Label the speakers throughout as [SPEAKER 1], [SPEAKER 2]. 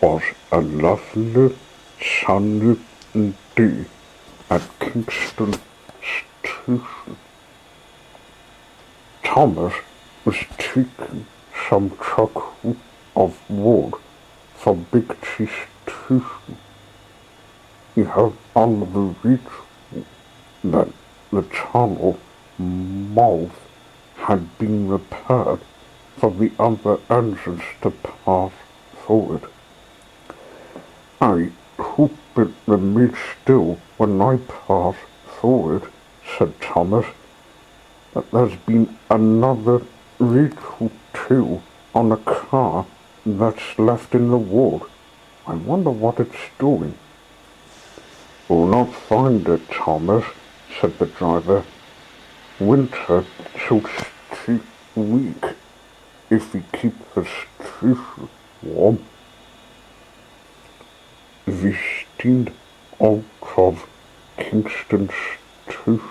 [SPEAKER 1] was a lovely sunny day at Kingston Station. Thomas was taking some truck of wood for Big T Station. He had on the radio that the tunnel mouth had been repaired for the other engines to pass through it. "I hope it remains still when I pass through it," said Thomas. "But there's been another radio too on a car that's left in the wood. I wonder what it's doing." "We'll not find it, Thomas," said the driver. "Winter shall stay weak if we keep the station warm." We steamed out of Kingston Station.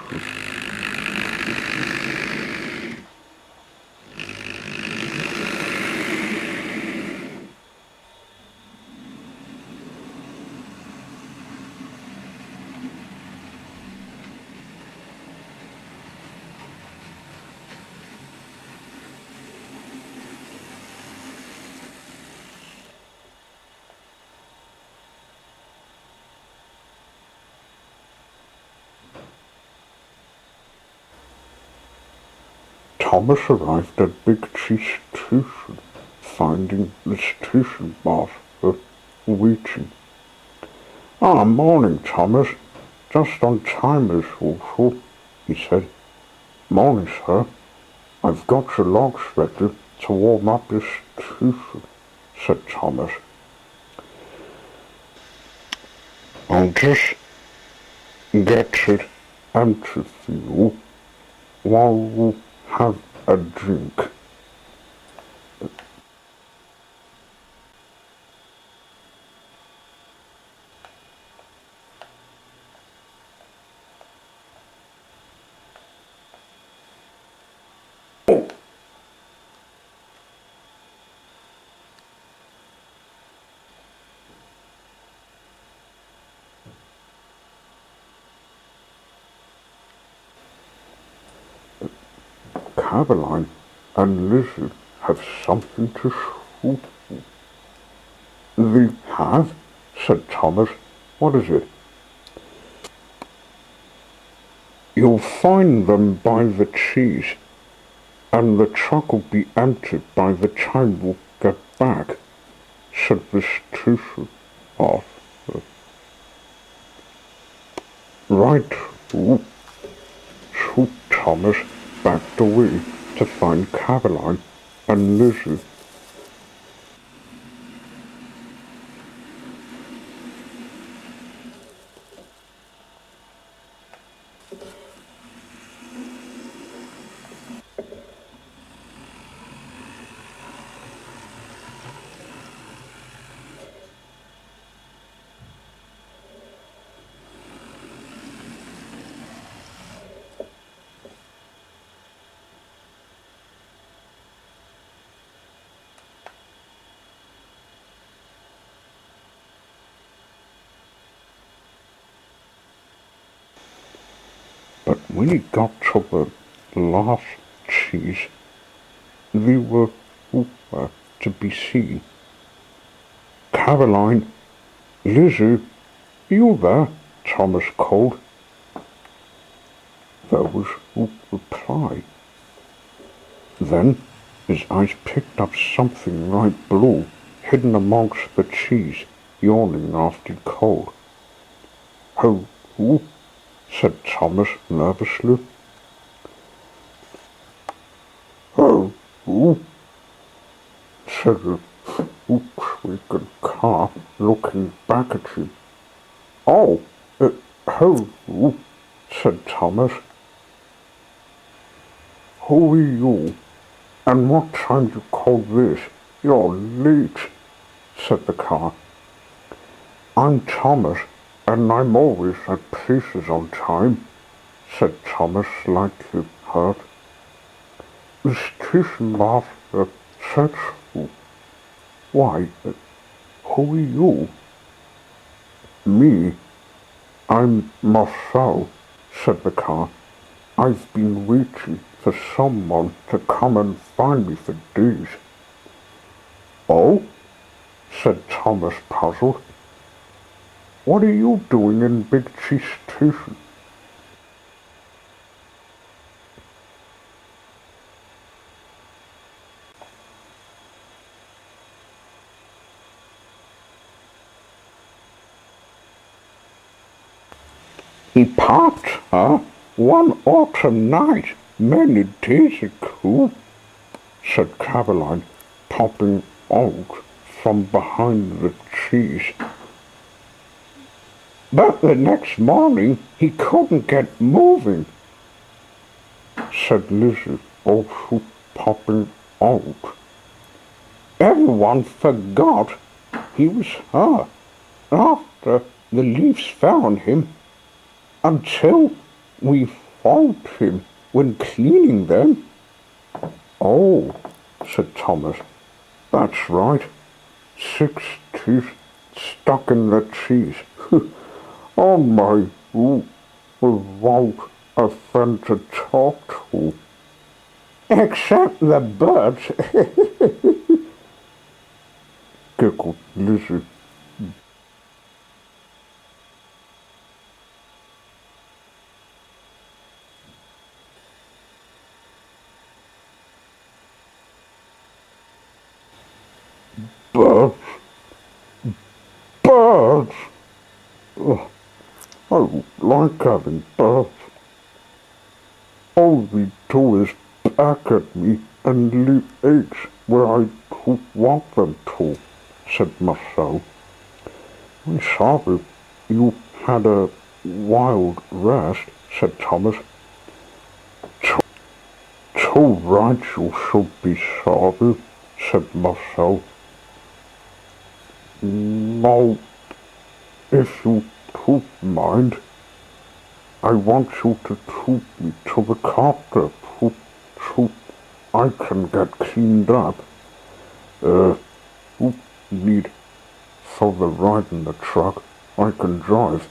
[SPEAKER 1] Thomas arrived at Big T Station, finding the station master waiting. "Morning, Thomas. Just on time as usual," he said. "Morning, sir. I've got your logs ready to warm up your station," said Thomas. "I'll just get it empty for you while you have a drink." "Caroline and Lizzie have something to show you." "They have?" said Thomas. "What is it?" "You'll find them by the cheese, and the truck will be empty by the time you get back," said the station master. "Right, so Thomas backed away to find Caroline and Lizzie. But when he got to the last cheese, they were nowhere to be seen. "Caroline, Lizzie, you there?" Thomas called. There was no reply. Then his eyes picked up something light blue hidden amongst the cheese, yawning after cold. "Oh, said Thomas nervously. "Oh, said the Volkswagen car, looking back at him. "Oh, said Thomas. "Who are you? And what time do you call this? You're late," said the car. "I'm Thomas, and I'm always at places on time," said Thomas, slightly hurt. "The station master said so." "Why, Who are you? Me? I'm Mossel, said the car. I've been waiting for someone to come and find me for days. Oh? Said Thomas, puzzled. What are you doing in Big Cheese Station? He parked her one autumn night many days ago, said Caroline, popping out from behind the trees. But the next morning he couldn't get moving, said Lizzie, also popping out. Everyone forgot he was her after the leaves fell on him, until we found him when cleaning them. Oh, said Thomas, that's right. 6 teeth stuck in the cheese. Oh my, without a friend to talk to. Except the birds, giggled Lizzie. Birds? Birds? Oh, I don't like having birds. All they do is back at me and leave eggs where I don't want them to, said Mossel. I'm sorry you had a wild rest, said Thomas. Too right you should be sorry, said Mossel. Now, if you don't mind, I want you to take me to the copter so I can get cleaned up. You need for the ride in the truck I can drive.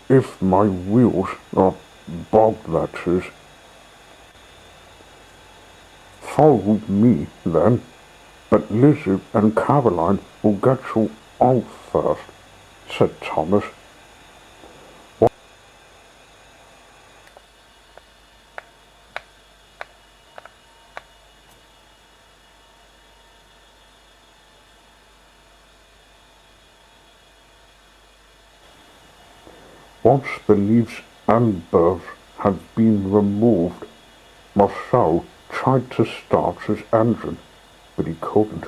[SPEAKER 1] If my wheels are bogged, that is. Follow me, then, but Lizzie and Caroline will get you out first, said Thomas. Once the leaves and birds had been removed, Mossel tried to start his engine, but he couldn't.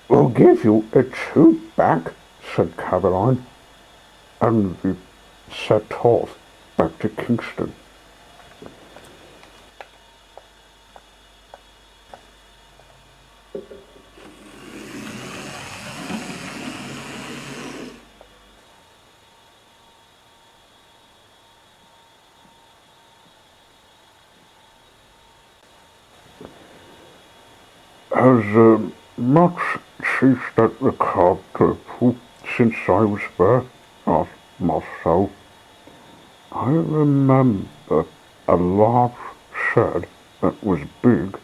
[SPEAKER 1] We'll give you a tube back, said Caroline, and they set off back to Kingston. Has much changed at the copter since I was there? Asked Mossel. I remember a large shed that was big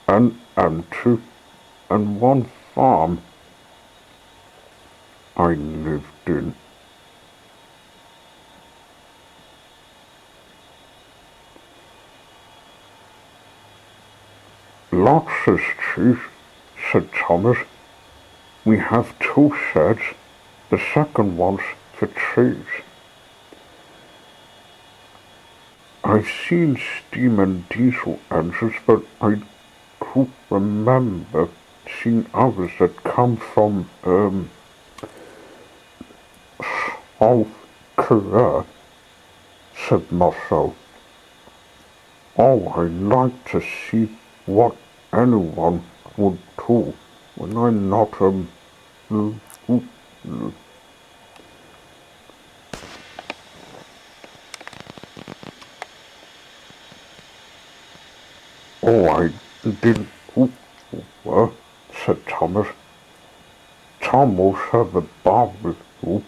[SPEAKER 1] and empty, and one farm I lived in. Lots has changed, said Thomas. We have 2 sheds, the second one's for trees. I've seen steam and diesel engines, but I don't remember seeing others that come from, South Korea, said Mossel. Oh, I'd like to see what anyone would do when I'm not, Oh, I didn't, said Thomas. Tom will serve a barbecue.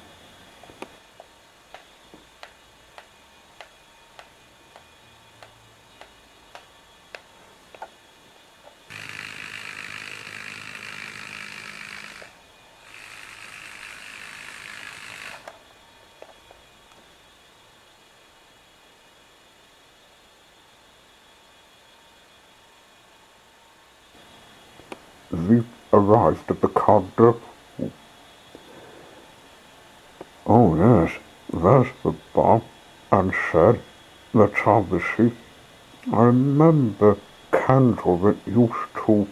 [SPEAKER 1] We've arrived at the car depot. Oh yes, there's the bar and shed that's obviously. I remember Kendall that used to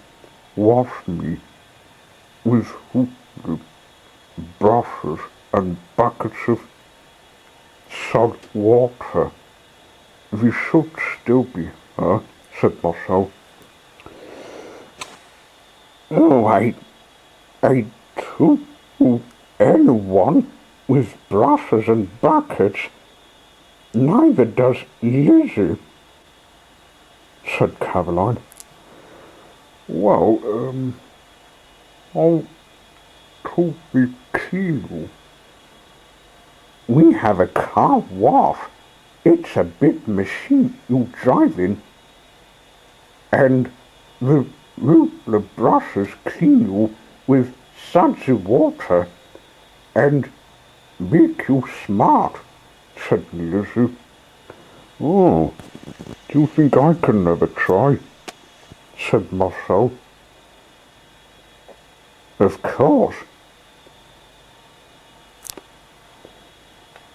[SPEAKER 1] wash me with brushes and buckets of salt water. We should still be her, said Mossel. Oh, I took anyone with brushes and buckets. Neither does Lizzie, said Caroline. Well, I'll to be clean. We have a car wash. It's a big machine you drive in, and the ruler brushes clean you with sudsy water and make you smart, said Lizzie. Oh, do you think I can never try? Said Mossel. Of course.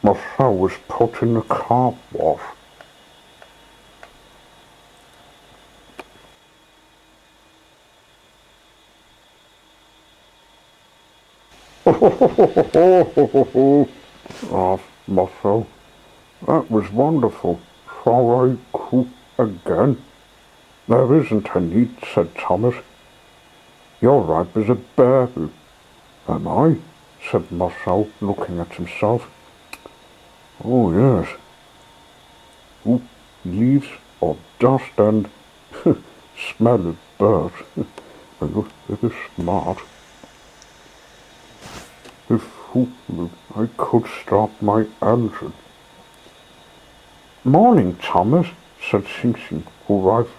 [SPEAKER 1] Mossel was put in the car wash. Laughed Mossel. That was wonderful. Shall I cook again? There isn't a need, said Thomas. You're ripe as a berry. Am I? Said Mossel, looking at himself. Oh yes. Leaves of dust and smell of birds. I look very smart. If I could start my engine. Morning, Thomas, said Sing Sing, who arrived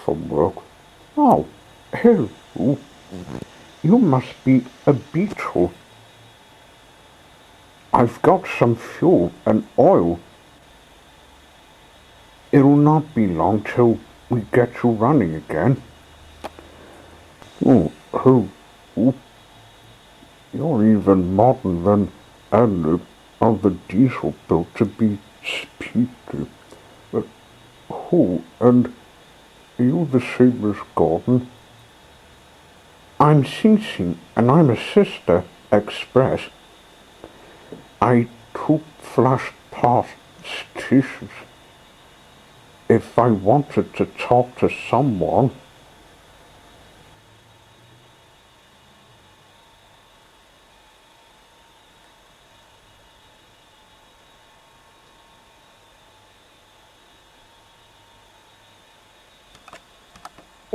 [SPEAKER 1] from work. Oh, hello. You must be a beetle. I've got some fuel and oil. It'll not be long till we get you running again. Oh, you're even modern than any other diesel built to be speedy. But who, and are you the same as Gordon? I'm Sing Sing, and I'm a sister express. I took flash past stations if I wanted to talk to someone.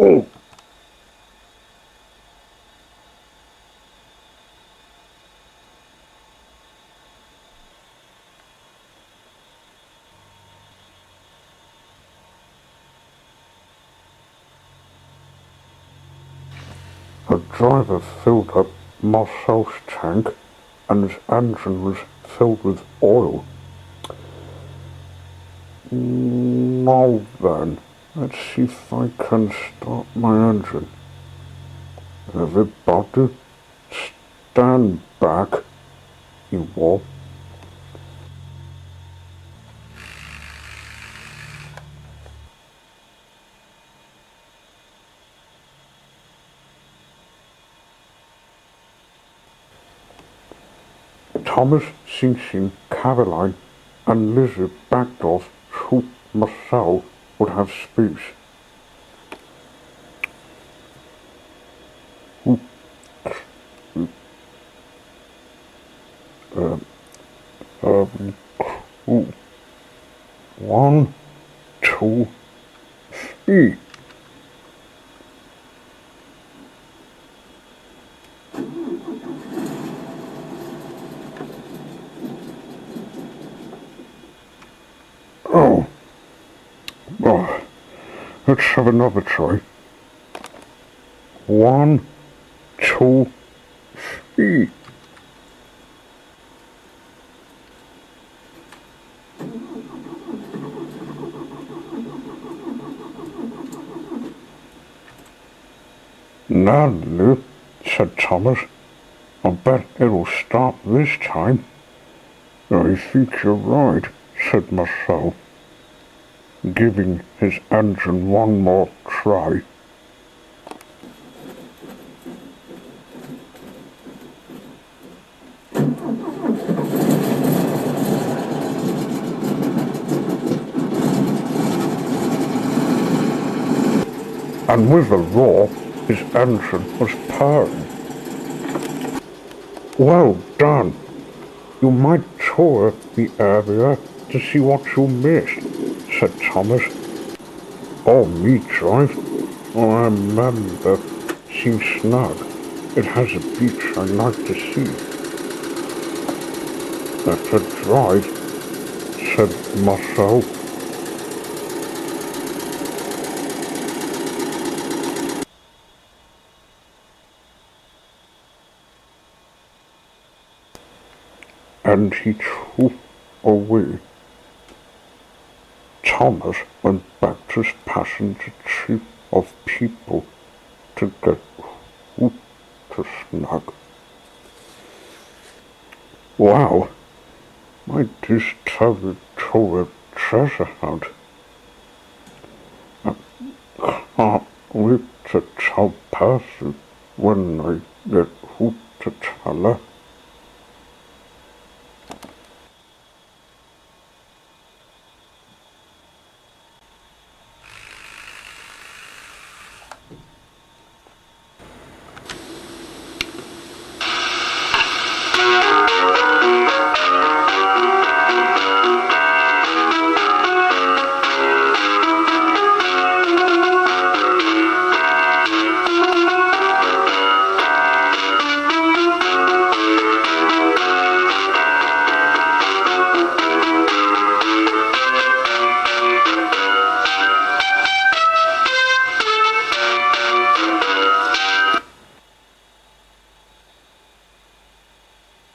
[SPEAKER 1] Oh! The driver filled up Mossel's tank, and his engine was filled with oil. Now then, let's see if I can start my engine. Everybody, stand back, you all. Thomas, Sing Sing, Caroline, and Lizzie backed off so Mossel would have space. One, two, three. Let's have another try. 1, 2, 3. Now, Lou, said Thomas, I bet it'll start this time. I think you're right, said Mossel, giving his engine one more try. And with a roar, his engine was purring. Well done! You might tour the area to see what you missed, said Thomas. Or me drive. I remember seeing Snug. It has a beach I like to see. That's a drive, said Mossel. And he drove away. Thomas went back to his passenger jeep of people to get food to Snug. Wow, might this travel to a treasure hunt? I can't wait to tell Percy when I get food to tell her.